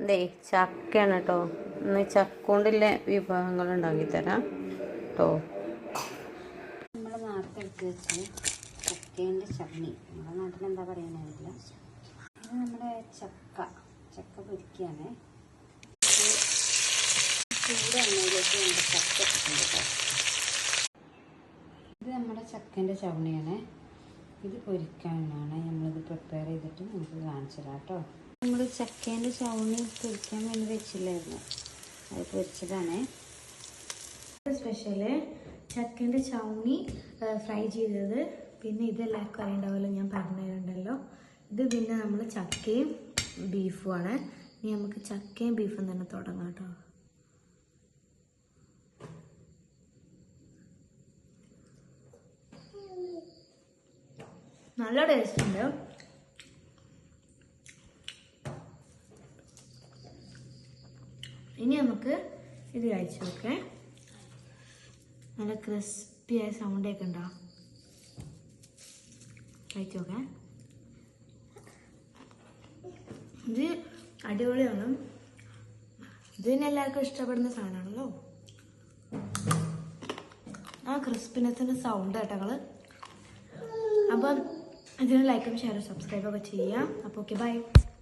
ഇതേ ചക്കയാണ് കേട്ടോ. ഇന്ന് ചക്ക കൊണ്ടുള്ള വിഭവങ്ങൾ ഉണ്ടാക്കി തരാം കേട്ടോ. നമ്മൾ നേരത്തെ എടുത്ത് വെച്ച് ചക്കേൻ്റെ ചട്നി, നമ്മുടെ നാട്ടിൽ എന്താ പറയാനറിയില്ല. ഇത് നമ്മുടെ ചക്ക പൊരിക്കുകയാണ്. ചൂട് എണ്ണയിലേക്ക് നമ്മുടെ ചക്ക ഇട്ടിട്ടുണ്ട് കേട്ടോ. ഇത് നമ്മുടെ ചക്കേൻ്റെ ചവണിയാണ്. ഇത് പൊരിക്കാനാണ് നമ്മളിത് പ്രിപ്പയർ ചെയ്തിട്ട് നമുക്ക് കാണിച്ചു തരാം കേട്ടോ. നമ്മൾ ചക്കേൻ്റെ ചവണി പൊരിക്കാൻ വേണ്ടി വെച്ചില്ലായിരുന്നു, അത് പൊരിച്ചതാണ് സ്പെഷ്യല്. ചക്കേൻ്റെ ചവണി ഫ്രൈ ചെയ്തത്, പിന്നെ ഇതെല്ലാവർക്കും അറിയണ്ടാവുമല്ലോ, ഞാൻ പറഞ്ഞു തരുന്നുണ്ടല്ലോ. ഇത് പിന്നെ നമ്മൾ ചക്കയും ബീഫുമാണ്. ഇനി നമുക്ക് ചക്കയും ബീഫും തന്നെ തുടങ്ങാം കേട്ടോ. നല്ല ടേസ്റ്റ് ഉണ്ട്. ഇനി നമുക്ക് ഇത് കഴിച്ചു നോക്കേ. നല്ല ക്രിസ്പിയായ സൗണ്ടൊക്കെ ഉണ്ടോ? കഴിച്ചു നോക്കേ. ഇത് അടിപൊളിയാണ്. ഇത് തന്നെ എല്ലാവർക്കും ഇഷ്ടപ്പെടുന്ന സാധനമാണല്ലോ. ആ ക്രിസ്പിനെസ്സിൻ്റെ സൗണ്ട് കേട്ടോ നിങ്ങൾ. അപ്പം ഇതിന് ലൈക്കും ഷെയറും സബ്സ്ക്രൈബൊക്കെ ചെയ്യാം. അപ്പോൾ ഓക്കെ, ബൈ.